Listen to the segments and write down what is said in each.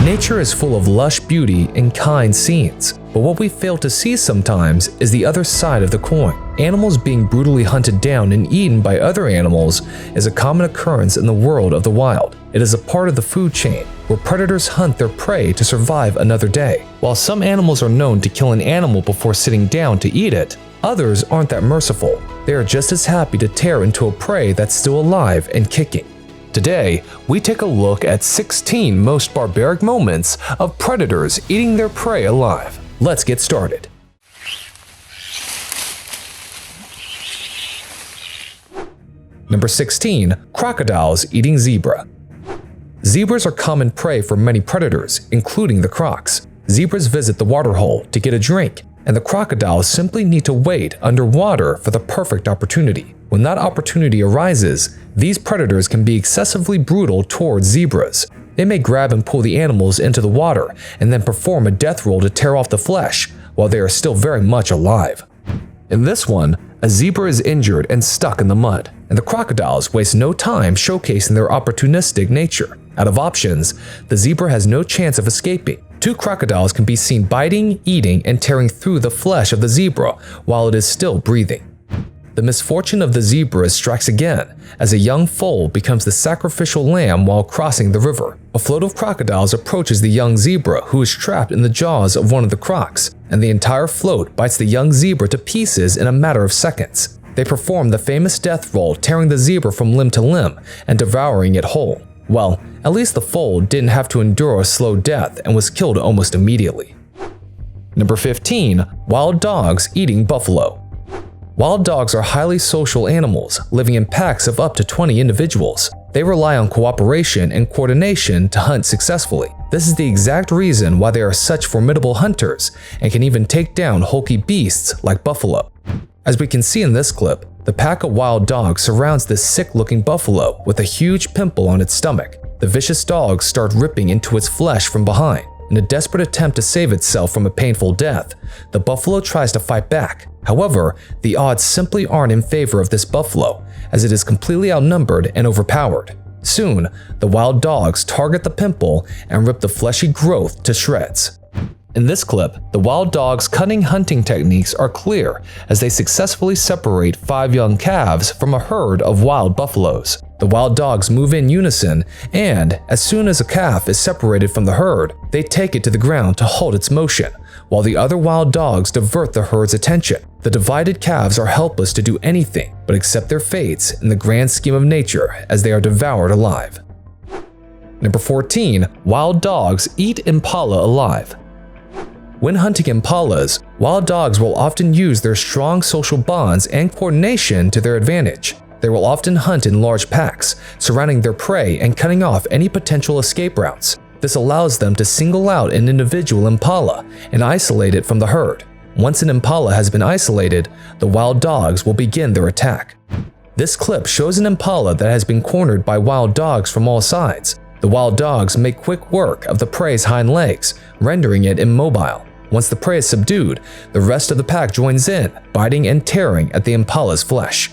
Nature is full of lush beauty and kind scenes, but what we fail to see sometimes is the other side of the coin. Animals being brutally hunted down and eaten by other animals is a common occurrence in the world of the wild. It is a part of the food chain, where predators hunt their prey to survive another day. While some animals are known to kill an animal before sitting down to eat it, others aren't that merciful. They are just as happy to tear into a prey that's still alive and kicking. Today, we take a look at 16 most barbaric moments of predators eating their prey alive. Let's get started. Number 16. Crocodiles eating zebra. Zebras are common prey for many predators, including the crocs. Zebras visit the waterhole to get a drink, and the crocodiles simply need to wait underwater for the perfect opportunity. When that opportunity arises, these predators can be excessively brutal towards zebras. They may grab and pull the animals into the water and then perform a death roll to tear off the flesh while they are still very much alive. In this one, a zebra is injured and stuck in the mud, and the crocodiles waste no time showcasing their opportunistic nature. Out of options, the zebra has no chance of escaping. Two crocodiles can be seen biting, eating, and tearing through the flesh of the zebra while it is still breathing. The misfortune of the zebra strikes again, as a young foal becomes the sacrificial lamb while crossing the river. A float of crocodiles approaches the young zebra, who is trapped in the jaws of one of the crocs, and the entire float bites the young zebra to pieces in a matter of seconds. They perform the famous death roll, tearing the zebra from limb to limb and devouring it whole. Well, at least the foal didn't have to endure a slow death and was killed almost immediately. Number 15. Wild dogs eating buffalo. Wild dogs are highly social animals, living in packs of up to 20 individuals. They rely on cooperation and coordination to hunt successfully. This is the exact reason why they are such formidable hunters and can even take down hulky beasts like buffalo. As we can see in this clip, the pack of wild dogs surrounds this sick-looking buffalo with a huge pimple on its stomach. The vicious dogs start ripping into its flesh from behind. In a desperate attempt to save itself from a painful death, the buffalo tries to fight back. However, the odds simply aren't in favor of this buffalo, as it is completely outnumbered and overpowered. Soon, the wild dogs target the pimple and rip the fleshy growth to shreds. In this clip, the wild dogs' cunning hunting techniques are clear as they successfully separate 5 young calves from a herd of wild buffaloes. The wild dogs move in unison, and as soon as a calf is separated from the herd, they take it to the ground to halt its motion, while the other wild dogs divert the herd's attention. The divided calves are helpless to do anything but accept their fates in the grand scheme of nature as they are devoured alive. Number 14. Wild dogs eat impala alive. When hunting impalas, wild dogs will often use their strong social bonds and coordination to their advantage. They will often hunt in large packs, surrounding their prey and cutting off any potential escape routes. This allows them to single out an individual impala and isolate it from the herd. Once an impala has been isolated, the wild dogs will begin their attack. This clip shows an impala that has been cornered by wild dogs from all sides. The wild dogs make quick work of the prey's hind legs, rendering it immobile. Once the prey is subdued, the rest of the pack joins in, biting and tearing at the impala's flesh.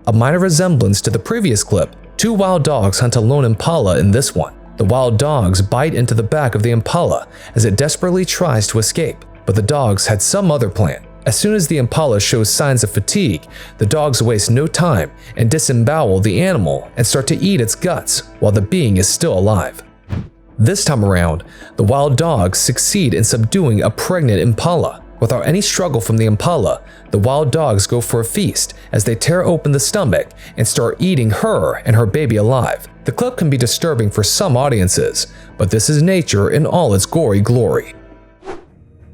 A minor resemblance to the previous clip, 2 wild dogs hunt a lone impala in this one. The wild dogs bite into the back of the impala as it desperately tries to escape, but the dogs had some other plan. As soon as the impala shows signs of fatigue, the dogs waste no time and disembowel the animal and start to eat its guts while the being is still alive. This time around, the wild dogs succeed in subduing a pregnant impala. Without any struggle from the impala, the wild dogs go for a feast as they tear open the stomach and start eating her and her baby alive. The clip can be disturbing for some audiences, but this is nature in all its gory glory.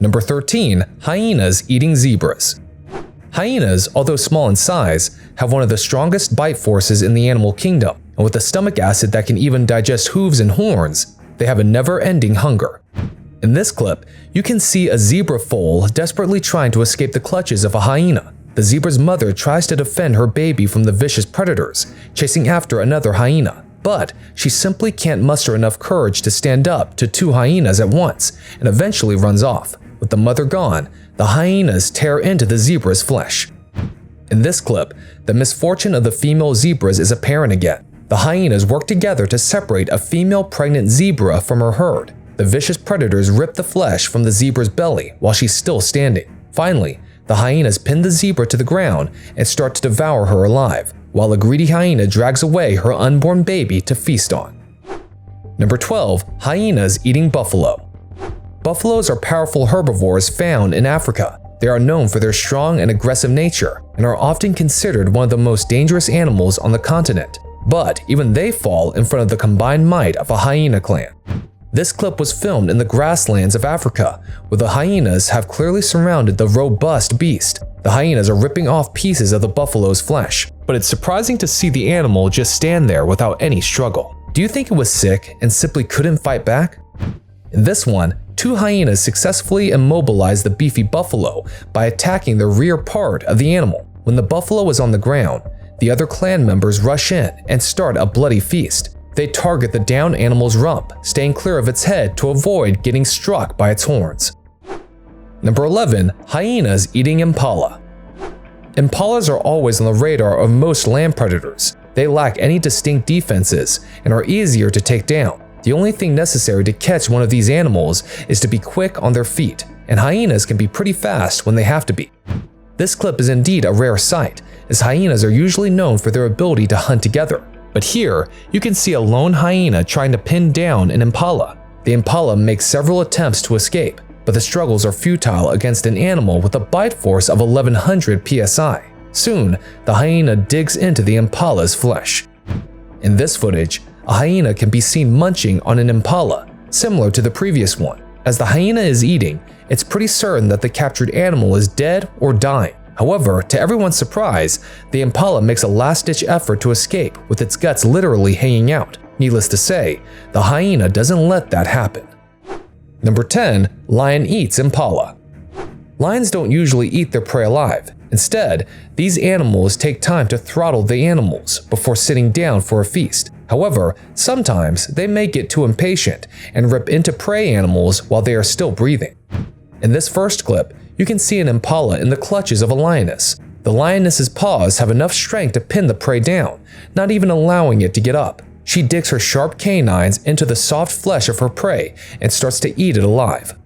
Number 13. Hyenas eating zebras. Hyenas, although small in size, have one of the strongest bite forces in the animal kingdom, and with a stomach acid that can even digest hooves and horns, they have a never-ending hunger. In this clip, you can see a zebra foal desperately trying to escape the clutches of a hyena. The zebra's mother tries to defend her baby from the vicious predators, chasing after another hyena, but she simply can't muster enough courage to stand up to 2 hyenas at once and eventually runs off. With the mother gone, the hyenas tear into the zebra's flesh. In this clip, the misfortune of the female zebras is apparent again. The hyenas work together to separate a female pregnant zebra from her herd. The vicious predators rip the flesh from the zebra's belly while she's still standing. Finally, the hyenas pin the zebra to the ground and start to devour her alive, while a greedy hyena drags away her unborn baby to feast on. Number 12. Hyenas eating buffalo. Buffaloes are powerful herbivores found in Africa. They are known for their strong and aggressive nature and are often considered one of the most dangerous animals on the continent. But even they fall in front of the combined might of a hyena clan. This clip was filmed in the grasslands of Africa, where the hyenas have clearly surrounded the robust beast. The hyenas are ripping off pieces of the buffalo's flesh, but it's surprising to see the animal just stand there without any struggle. Do you think it was sick and simply couldn't fight back? In this one, two hyenas successfully immobilized the beefy buffalo by attacking the rear part of the animal. When the buffalo is on the ground, the other clan members rush in and start a bloody feast. They target the downed animal's rump, staying clear of its head to avoid getting struck by its horns. Number 11. Hyenas eating impala. Impalas are always on the radar of most land predators. They lack any distinct defenses and are easier to take down. The only thing necessary to catch one of these animals is to be quick on their feet, and hyenas can be pretty fast when they have to be. This clip is indeed a rare sight, as hyenas are usually known for their ability to hunt together. But here, you can see a lone hyena trying to pin down an impala. The impala makes several attempts to escape, but the struggles are futile against an animal with a bite force of 1100 psi. Soon, the hyena digs into the impala's flesh. In this footage, a hyena can be seen munching on an impala, similar to the previous one. As the hyena is eating, it's pretty certain that the captured animal is dead or dying. However, to everyone's surprise, the impala makes a last-ditch effort to escape with its guts literally hanging out. Needless to say, the hyena doesn't let that happen. Number 10. Lion eats impala. Lions don't usually eat their prey alive. Instead, these animals take time to throttle the animals before sitting down for a feast. However, sometimes they may get too impatient and rip into prey animals while they are still breathing. In this first clip, you can see an impala in the clutches of a lioness. The lioness's paws have enough strength to pin the prey down, not even allowing it to get up. She digs her sharp canines into the soft flesh of her prey and starts to eat it alive.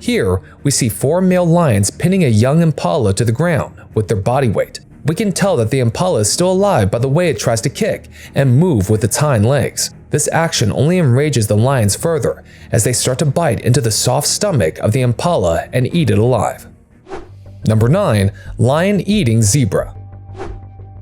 Here, we see 4 male lions pinning a young impala to the ground with their body weight. We can tell that the impala is still alive by the way it tries to kick and move with its hind legs. This action only enrages the lions further as they start to bite into the soft stomach of the impala and eat it alive. Number 9. Lion eating zebra.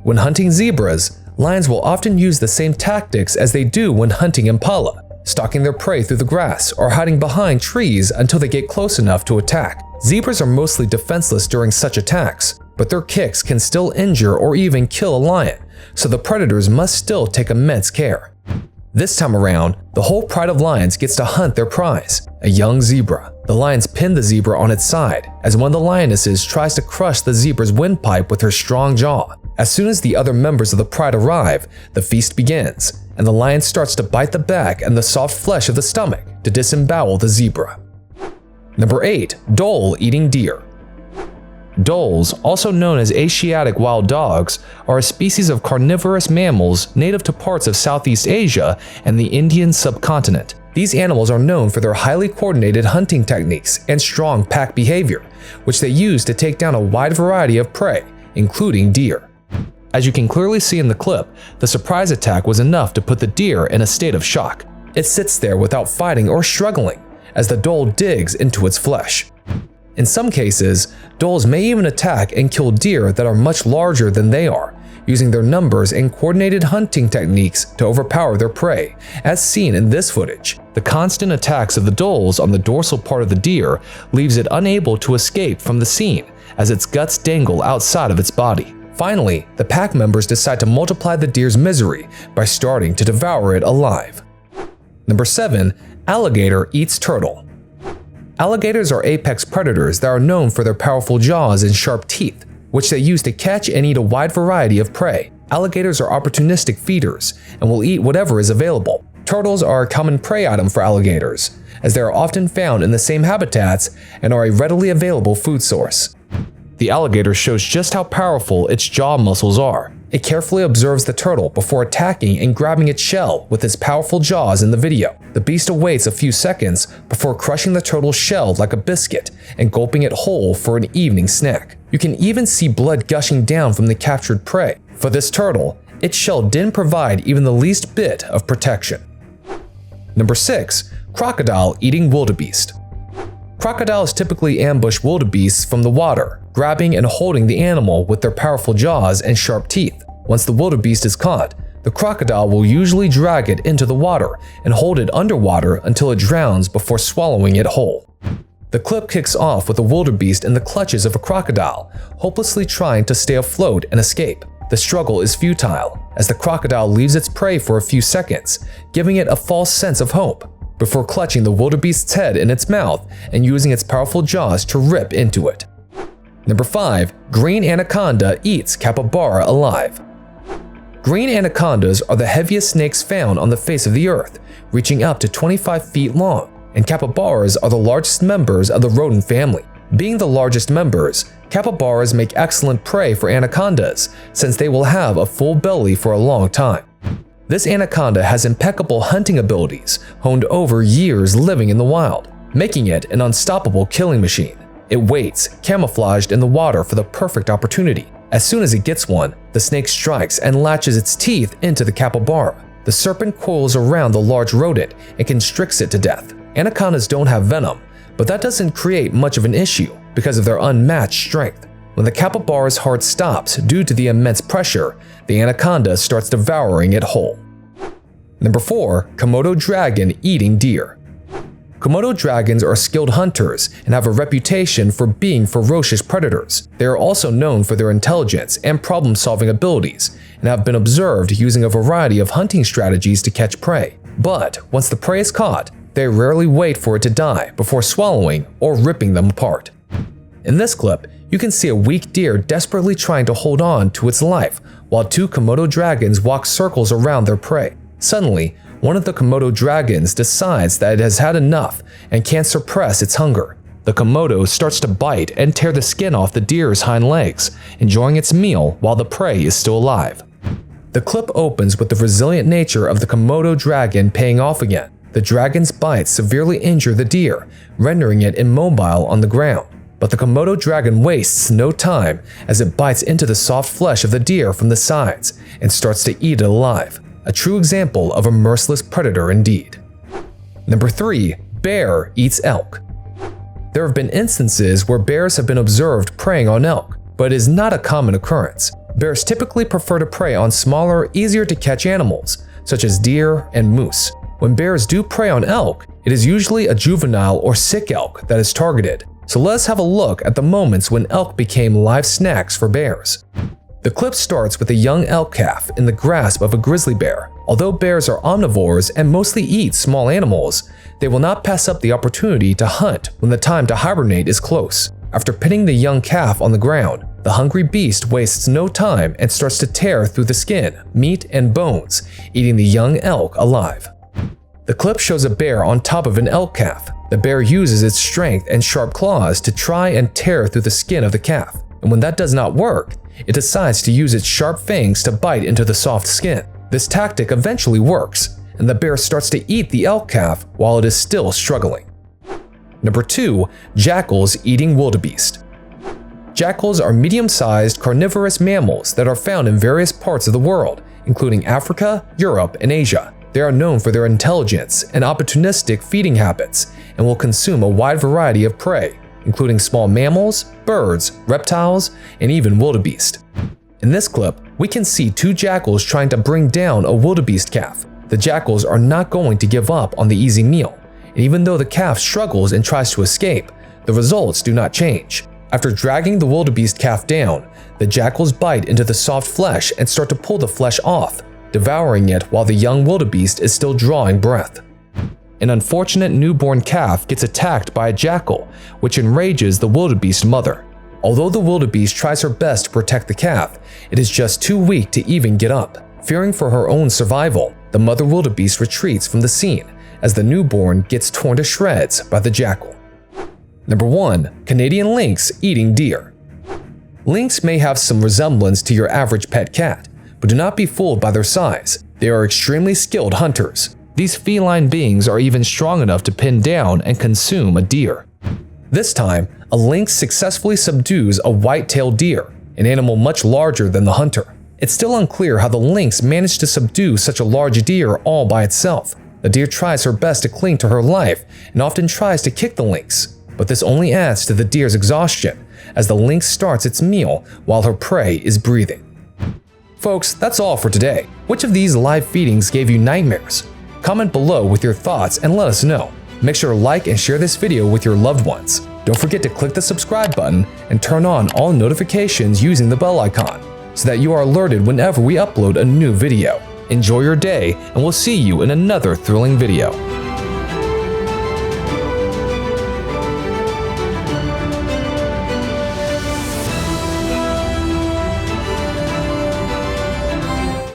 When hunting zebras, lions will often use the same tactics as they do when hunting impala, stalking their prey through the grass or hiding behind trees until they get close enough to attack. Zebras are mostly defenseless during such attacks, but their kicks can still injure or even kill a lion, so the predators must still take immense care. This time around, the whole pride of lions gets to hunt their prize, a young zebra. The lions pin the zebra on its side as one of the lionesses tries to crush the zebra's windpipe with her strong jaw. As soon as the other members of the pride arrive, the feast begins, and the lion starts to bite the back and the soft flesh of the stomach to disembowel the zebra. Number 8. Dole eating deer. Doles, also known as Asiatic wild dogs, are a species of carnivorous mammals native to parts of Southeast Asia and the Indian subcontinent. These animals are known for their highly coordinated hunting techniques and strong pack behavior, which they use to take down a wide variety of prey, including deer. As you can clearly see in the clip, the surprise attack was enough to put the deer in a state of shock. It sits there without fighting or struggling as the dole digs into its flesh. In some cases, doles may even attack and kill deer that are much larger than they are, using their numbers and coordinated hunting techniques to overpower their prey, as seen in this footage. The constant attacks of the doles on the dorsal part of the deer leaves it unable to escape from the scene, as its guts dangle outside of its body. Finally, the pack members decide to multiply the deer's misery by starting to devour it alive. Number 7. Alligator eats turtle. Alligators are apex predators that are known for their powerful jaws and sharp teeth, which they use to catch and eat a wide variety of prey. Alligators are opportunistic feeders and will eat whatever is available. Turtles are a common prey item for alligators, as they are often found in the same habitats and are a readily available food source. The alligator shows just how powerful its jaw muscles are. It carefully observes the turtle before attacking and grabbing its shell with its powerful jaws in the video. The beast awaits a few seconds before crushing the turtle's shell like a biscuit and gulping it whole for an evening snack. You can even see blood gushing down from the captured prey. For this turtle, its shell didn't provide even the least bit of protection. Number 6. Crocodile eating wildebeest. Crocodiles typically ambush wildebeests from the water, grabbing and holding the animal with their powerful jaws and sharp teeth. Once the wildebeest is caught, the crocodile will usually drag it into the water and hold it underwater until it drowns before swallowing it whole. The clip kicks off with the wildebeest in the clutches of a crocodile, hopelessly trying to stay afloat and escape. The struggle is futile, as the crocodile leaves its prey for a few seconds, giving it a false sense of hope, before clutching the wildebeest's head in its mouth and using its powerful jaws to rip into it. Number 5. Green anaconda eats capybara alive. Green anacondas are the heaviest snakes found on the face of the earth, reaching up to 25 feet long, and capybaras are the largest members of the rodent family. Being the largest members, capybaras make excellent prey for anacondas, since they will have a full belly for a long time. This anaconda has impeccable hunting abilities, honed over years living in the wild, making it an unstoppable killing machine. It waits, camouflaged in the water for the perfect opportunity. As soon as it gets one, the snake strikes and latches its teeth into the capybara. The serpent coils around the large rodent and constricts it to death. Anacondas don't have venom, but that doesn't create much of an issue because of their unmatched strength. When the capybara's heart stops due to the immense pressure, the anaconda starts devouring it whole. Number 4. Komodo Dragon eating deer. Komodo dragons are skilled hunters and have a reputation for being ferocious predators. They are also known for their intelligence and problem-solving abilities and have been observed using a variety of hunting strategies to catch prey. But once the prey is caught, they rarely wait for it to die before swallowing or ripping them apart. In this clip, you can see a weak deer desperately trying to hold on to its life while 2 Komodo dragons walk circles around their prey. Suddenly, one of the Komodo dragons decides that it has had enough and can't suppress its hunger. The Komodo starts to bite and tear the skin off the deer's hind legs, enjoying its meal while the prey is still alive. The clip opens with the resilient nature of the Komodo dragon paying off again. The dragon's bites severely injure the deer, rendering it immobile on the ground. But the Komodo dragon wastes no time as it bites into the soft flesh of the deer from the sides and starts to eat it alive. A true example of a merciless predator indeed. Number 3. Bear eats elk. There have been instances where bears have been observed preying on elk, but it is not a common occurrence. Bears typically prefer to prey on smaller, easier to catch animals, such as deer and moose. When bears do prey on elk, it is usually a juvenile or sick elk that is targeted. So let's have a look at the moments when elk became live snacks for bears. The clip starts with a young elk calf in the grasp of a grizzly bear. Although bears are omnivores and mostly eat small animals, they will not pass up the opportunity to hunt when the time to hibernate is close. After pinning the young calf on the ground, the hungry beast wastes no time and starts to tear through the skin, meat, and bones, eating the young elk alive. The clip shows a bear on top of an elk calf. The bear uses its strength and sharp claws to try and tear through the skin of the calf, and when that does not work, it decides to use its sharp fangs to bite into the soft skin. This tactic eventually works, and the bear starts to eat the elk calf while it is still struggling. Number 2. Jackals eating wildebeest. Jackals are medium-sized carnivorous mammals that are found in various parts of the world, including Africa, Europe, and Asia. They are known for their intelligence and opportunistic feeding habits and will consume a wide variety of prey, including small mammals, birds, reptiles, and even wildebeest. In this clip, we can see 2 jackals trying to bring down a wildebeest calf. The jackals are not going to give up on the easy meal, and even though the calf struggles and tries to escape, the results do not change. After dragging the wildebeest calf down, the jackals bite into the soft flesh and start to pull the flesh off, devouring it while the young wildebeest is still drawing breath. An unfortunate newborn calf gets attacked by a jackal, which enrages the wildebeest mother. Although the wildebeest tries her best to protect the calf, it is just too weak to even get up. Fearing for her own survival, the mother wildebeest retreats from the scene as the newborn gets torn to shreds by the jackal. Number 1. Canadian lynx eating deer. Lynx may have some resemblance to your average pet cat, but do not be fooled by their size. They are extremely skilled hunters. These feline beings are even strong enough to pin down and consume a deer. This time, a lynx successfully subdues a white-tailed deer, an animal much larger than the hunter. It's still unclear how the lynx managed to subdue such a large deer all by itself. The deer tries her best to cling to her life and often tries to kick the lynx, but this only adds to the deer's exhaustion as the lynx starts its meal while her prey is breathing. Folks, that's all for today. Which of these live feedings gave you nightmares? Comment below with your thoughts and let us know. Make sure to like and share this video with your loved ones. Don't forget to click the subscribe button and turn on all notifications using the bell icon so that you are alerted whenever we upload a new video. Enjoy your day, and we'll see you in another thrilling video.